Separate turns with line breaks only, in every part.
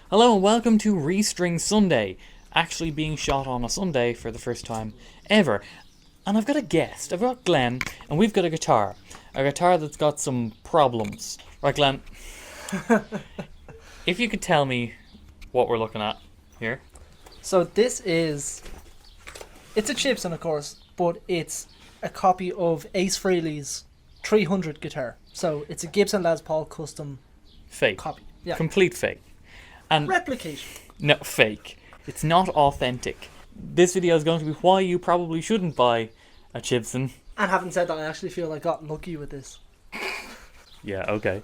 Hello and welcome to Restring Sunday, actually being shot on a Sunday for the first time ever. And I've got a guest, I've got Glen, and we've got a guitar that's got some problems. Right, Glen, if you could tell me what we're looking at here.
So it's a Chibson, of course, but it's a copy of Ace Frehley's 300 guitar. So it's a Gibson Les Paul custom
Fake.
copy. Yeah.
Complete fake. And
Replication.
no, fake. It's not authentic. This video is going to be why you probably shouldn't buy a Chibson.
And having said that, I actually feel I got lucky with this.
Yeah, okay.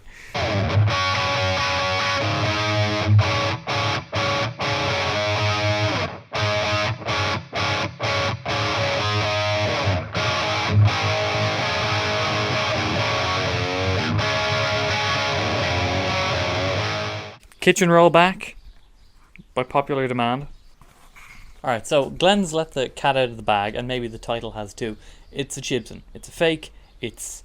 Kitchen roll back by popular demand. Alright, so Glen's let the cat out of the bag, and maybe the title has too. It's a Chibson. It's a fake, it's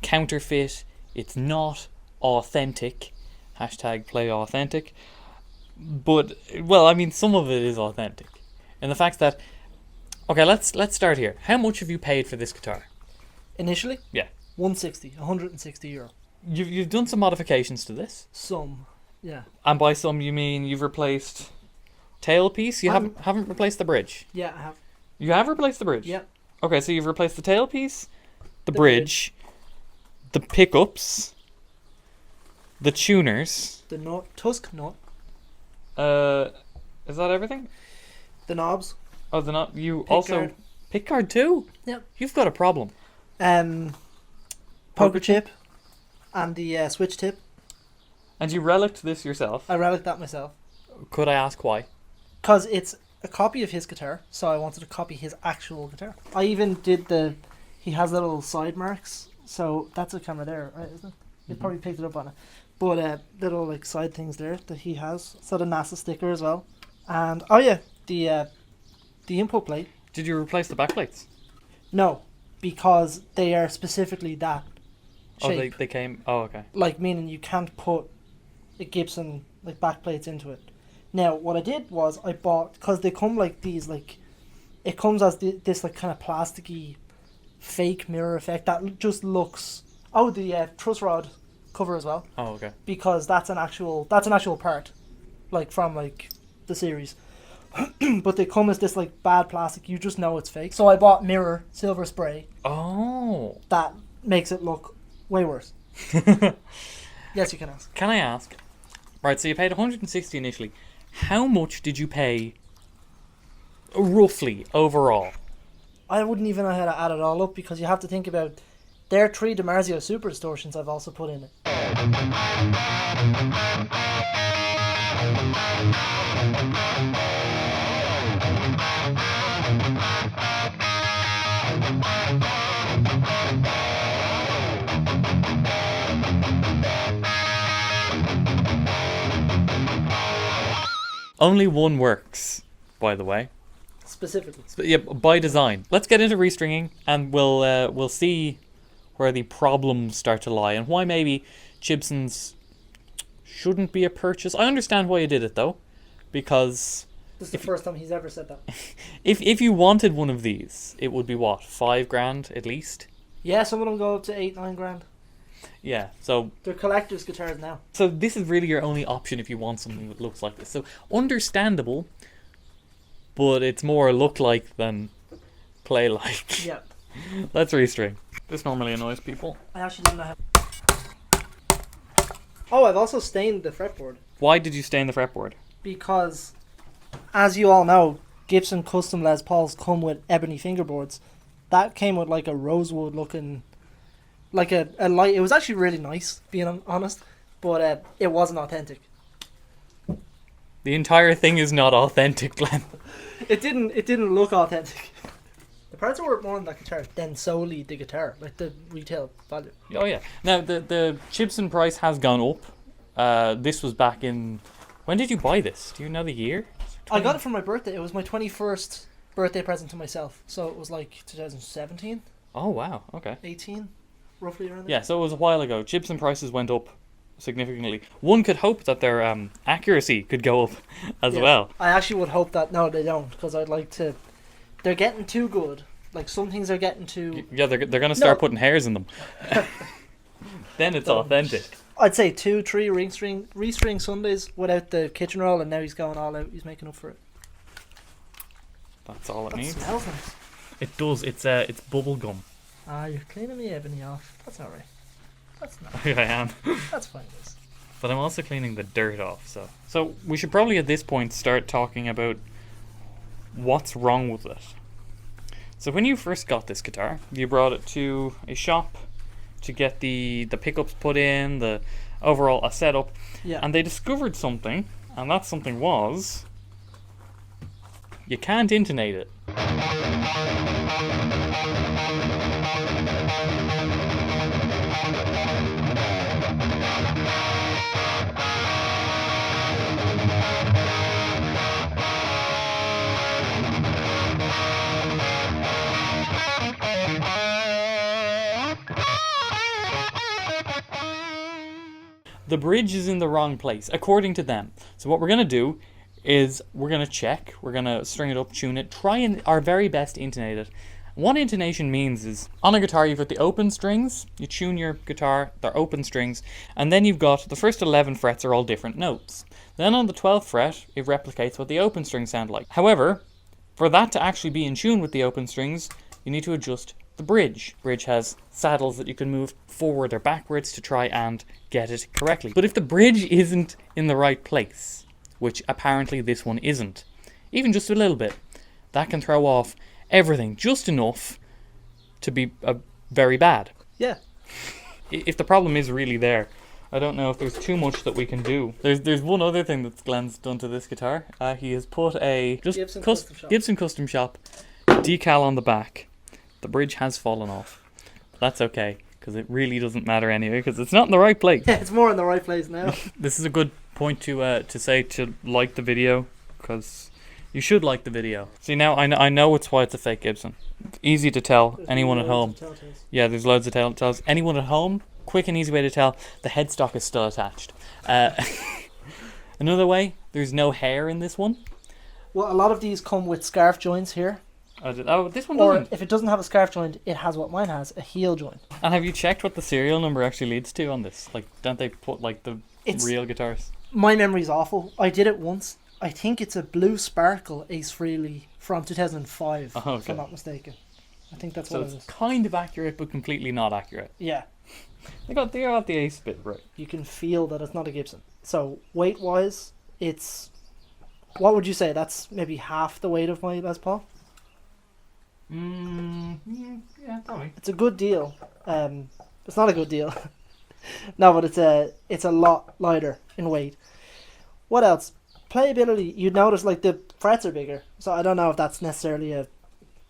counterfeit, it's not authentic. Hashtag play authentic. But, well, I mean, some of it is authentic. And the fact that... Okay, let's start here. How much have you paid for this guitar?
Initially?
Yeah.
160 euro.
You've done some modifications to this.
Some, yeah.
And by some you mean you've replaced tailpiece? You haven't replaced the bridge?
Yeah, I have.
You have replaced the bridge?
Yeah.
Okay, so you've replaced the tailpiece, the bridge, the pickups, the tuners.
The nut, tusk nut.
Is that everything?
The knobs.
Oh, the not you
Pick
also
guard.
pick guard too?
Yep.
You've got a problem.
Poker chip. And the switch tip.
And you relicked this yourself.
I relic that myself.
Could I ask why?
Because it's a copy of his guitar, so I wanted to copy his actual guitar. I even did he has little side marks, so that's a camera there, right, isn't it? You probably picked it up on it. But little like side things there that he has. So the NASA sticker as well. And, oh yeah, the input plate.
Did you replace the backplates?
No, because they are specifically that shape.
Oh, they came... Oh, okay.
Like, meaning you can't put a Gibson, like, backplates into it. Now, what I did was I bought, because they come like these, like, it comes as this, like, kind of plasticky fake mirror effect that just looks... Oh, the truss rod cover as well.
Oh, okay.
Because that's an actual part, like, from, like, the series. But they come as this, like, bad plastic. You just know it's fake. So I bought mirror silver spray.
Oh.
That makes it look way worse. Yes, you can ask.
Can I ask? Right, so you paid 160 initially. How much did you pay roughly overall?
I wouldn't even know how to add it all up because you have to think about their 3 DiMarzio super distortions I've also put in it.
Only one works, by the way.
Specifically.
Yeah, by design. Let's get into restringing, and we'll see where the problems start to lie and why maybe Chibson's shouldn't be a purchase. I understand why you did it though, because
This is the first time he's ever said that.
if you wanted one of these, it would be what, $5,000 at least?
Yeah, some of them go up to 8-9 grand.
Yeah, so
They're collector's guitars now.
so this is really your only option if you want something that looks like this. So understandable, but it's more look like than play like.
Yeah.
Let's restring. This normally annoys people.
I actually don't know how. Oh, I've also stained the fretboard.
Why did you stain the fretboard?
Because, as you all know, Gibson custom Les Pauls come with ebony fingerboards. That came with like a rosewood looking, like a light. It was actually really nice, being honest, but it wasn't authentic.
The entire thing is not authentic, Glen.
It didn't look authentic. The parts are worth more on that guitar than solely the guitar, like the retail value.
Oh yeah. Now the Chibson price has gone up. This was back in... When did you buy this? Do you know the year?
I got it for my birthday. It was my 21st birthday present to myself. So it was like 2017,
Oh wow. Okay.
18, roughly around there.
Yeah. So it was a while ago. Chibson prices went up significantly. One could hope that their accuracy could go up as well.
I actually would hope that no, they don't, because I'd like to. They're getting too good. Like some things are getting too.
Yeah, they're going to start putting hairs in them. Then it's authentic.
I'd say 2-3 restring Sundays without the kitchen roll, and now he's going all out. He's making up for it.
That's all it
That
needs.
smells nice.
It does. It's bubble gum.
Ah, you're cleaning me ebony off. That's alright. That's not.
I am.
That's fine. Liz.
But I'm also cleaning the dirt off. So we should probably at this point start talking about what's wrong with it. So when you first got this guitar, you brought it to a shop to get the pickups put in, the overall a setup,
Yeah.
and they discovered something, and that something was you can't intonate it. The bridge is in the wrong place, according to them. So what we're going to do is we're going to check, we're going to string it up, tune it, try and our very best to intonate it. What intonation means is, on a guitar you've got the open strings, you tune your guitar, they're open strings, and then you've got the first 11 frets are all different notes. Then on the 12th fret, it replicates what the open strings sound like. However, for that to actually be in tune with the open strings, you need to adjust the bridge. Bridge has saddles that you can move forward or backwards to try and get it correctly. But if the bridge isn't in the right place, which apparently this one isn't, even just a little bit, that can throw off everything just enough to be very bad.
Yeah.
If the problem is really there, I don't know if there's too much that we can do. There's one other thing that Glen's done to this guitar. He has put a Gibson Custom Shop decal on the back. The bridge has fallen off. That's okay, because it really doesn't matter anyway, because it's not in the right place.
Yeah, it's more in the right place now.
This is a good point to say to like the video, because you should like the video. See, now I know it's why it's a fake Gibson. Easy to tell.
There's
anyone at home. Yeah, there's loads of telltales. Anyone at home, quick and easy way to tell, the headstock is still attached. Another way, there's no hair in this one.
Well, a lot of these come with scarf joints here.
Oh, this one
Or
doesn't.
if it doesn't have a scarf joint, it has what mine has, a heel joint.
And have you checked what the serial number actually leads to on this? Like, don't they put like the real guitars?
My memory's awful. I did it once. I think it's a Blue Sparkle Ace Frehley from 2005,
Oh, okay.
if I'm not mistaken. I think that's
So
what it
it's
is.
kind of accurate, but completely not accurate.
Yeah,
They got the ace bit right.
you can feel that it's not a Gibson. So weight-wise, it's... What would you say? That's maybe half the weight of my Les Paul?
Yeah, probably.
It's a good deal. It's not a good deal. No, but it's a lot lighter in weight. What else? Playability. You'd notice like the frets are bigger, so I don't know if that's necessarily a.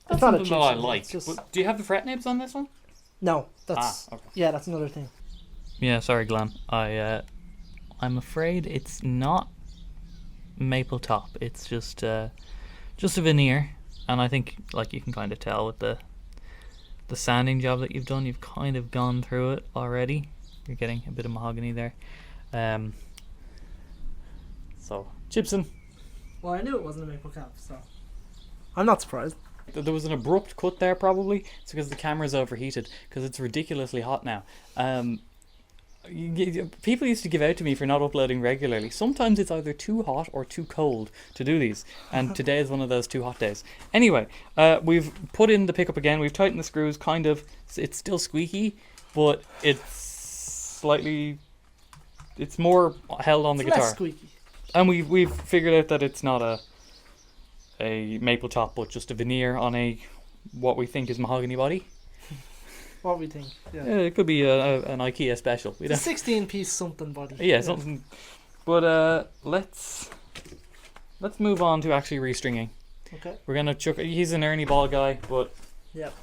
That's
it's not a
something
cheap
that I
thing,
like.
it's just-
But do you have the fret nibs on this one?
No, that's
Okay.
yeah, that's another thing.
Yeah, sorry, Glen. I'm afraid it's not maple top. It's just a veneer, and I think like you can kind of tell with the sanding job that you've done, you've kind of gone through it already. You're getting a bit of mahogany there. So Chibson.
Well, I knew it wasn't a maple cap, so I'm not surprised.
There was an abrupt cut there, probably. It's because the camera's overheated, because it's ridiculously hot now. People used to give out to me for not uploading regularly. Sometimes it's either too hot or too cold to do these, and today is one of those too hot days. Anyway, we've put in the pickup again. We've tightened the screws, kind of. It's still squeaky, but it's more held on the
It's
guitar.
less squeaky.
And we've figured out that it's not a maple top, but just a veneer on a what we think is mahogany body.
What we think? Yeah.
It could be an IKEA special. We
It's a
don't.
16-piece something body.
Yeah, something. But let's move on to actually restringing.
Okay.
We're gonna chuck. He's an Ernie Ball guy, but
Yep.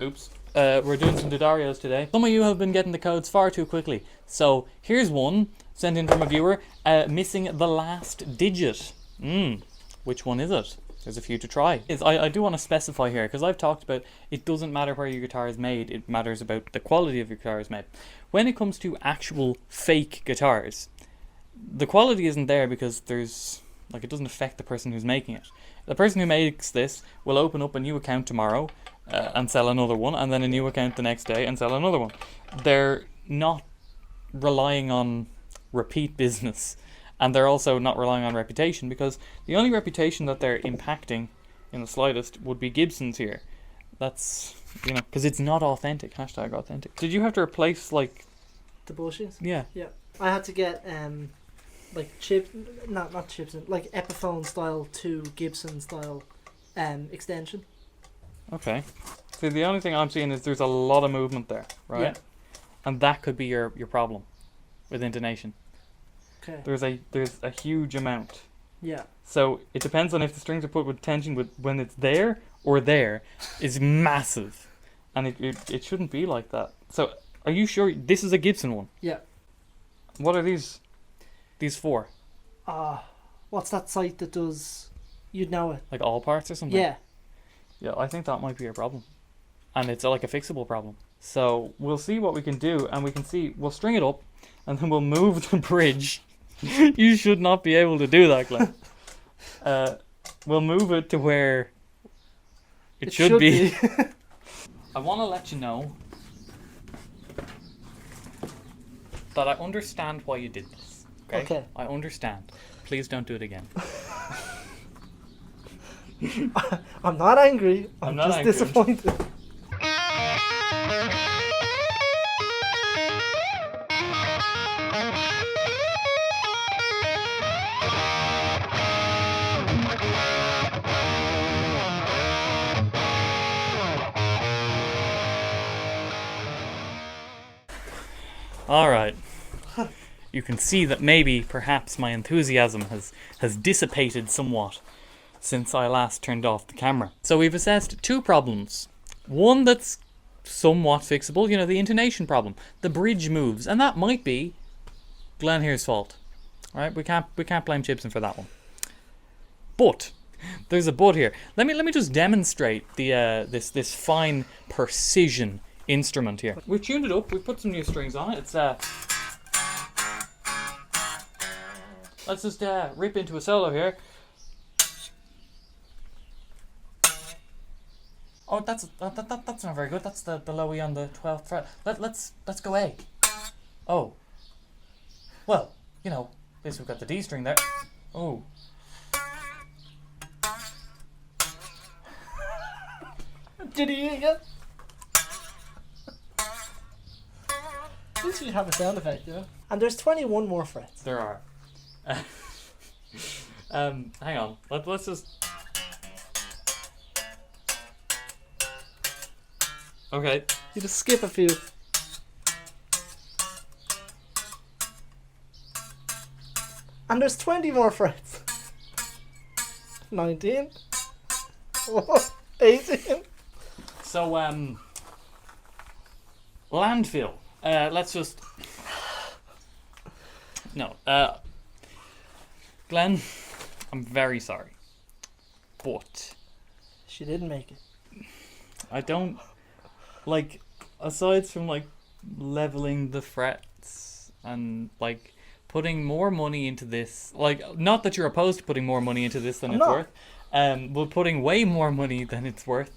oops. We're doing some Dodarios today. Some of you have been getting the codes far too quickly. So here's one sent in from a viewer, missing the last digit. Which one is it? there's a few to try. I do want to specify here, because I've talked about it doesn't matter where your guitar is made, it matters about the quality of your guitar is made. When it comes to actual fake guitars, the quality isn't there because it doesn't affect the person who's making it. The person who makes this will open up a new account tomorrow and sell another one, and then a new account the next day and sell another one. They're not relying on repeat business, and they're also not relying on reputation, because the only reputation that they're impacting in the slightest would be Gibson's here. That's, because it's not authentic. Hashtag authentic. Did you have to replace,
the bushings?
Yeah.
Yeah. I had to get not Chibson, like Epiphone style to Gibson style extension.
Okay. See, the only thing I'm seeing is there's a lot of movement there, right?
Yeah.
And that could be your problem with intonation.
Okay.
There's a huge amount.
Yeah.
So it depends on if the strings are put with tension when it's there or there is massive. And it shouldn't be like that. So are you sure this is a Gibson one?
Yeah.
What are these for?
What's that site that does, you'd know it?
Like all parts or something?
Yeah.
Yeah, I think that might be your problem. And it's like a fixable problem. So we'll see what we can do, and we'll string it up, and then we'll move the bridge. You should not be able to do that, Glen. We'll move it to where it should be. I want to let you know that I understand why you did this. Okay? I understand. Please don't do it again.
I'm not angry. I'm
not
just
angry.
disappointed.
Alright. You can see that maybe, perhaps, my enthusiasm has dissipated somewhat since I last turned off the camera. So we've assessed two problems. One that's somewhat fixable, the intonation problem. The bridge moves, and that might be Glen here's fault. Alright, we can't blame Chibson for that one. But there's a but here. Let me just demonstrate the this fine precision instrument here. We've tuned it up, we've put some new strings on it. It's let's just rip into a solo here. Oh, that's not very good. That's the low E on the 12th fret. Let's go A. Oh. Well, at least we've got the D string there. Oh.
Did he again? At least we have a sound effect, And there's 21 more frets.
There are. Hang on. Let's just. Okay.
You just skip a few. And there's 20 more frets. 19. 18.
So, landfill. Let's just... No. Glen, I'm very sorry. But...
She didn't make it.
I don't... aside from, leveling the frets and, putting more money into this... not that you're opposed to putting more money into this than it's worth. But putting way more money than it's worth.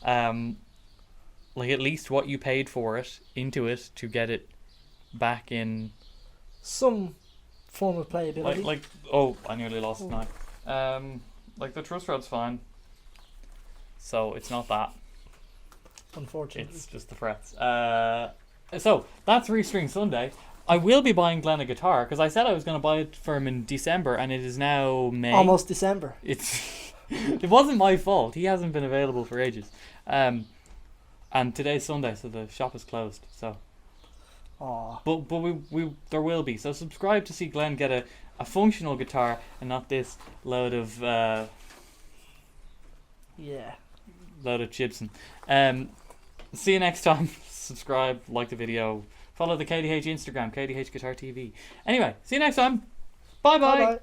At least what you paid for it, into it, to get it back in...
Some form of playability.
Oh, I nearly lost it now. The truss rod's fine. So, it's not that.
Unfortunately.
It's just the frets. So, that's Restring Sunday. I will be buying Glen a guitar, because I said I was going to buy it for him in December, and it is now May.
Almost December.
It wasn't my fault. He hasn't been available for ages. And today's Sunday, so the shop is closed. So, but we there will be. So subscribe to see Glen get a functional guitar and not this load of load of Chibson. See you next time. Subscribe, like the video, follow the KDH Instagram, KDH Guitar TV. Anyway, see you next time. Bye bye.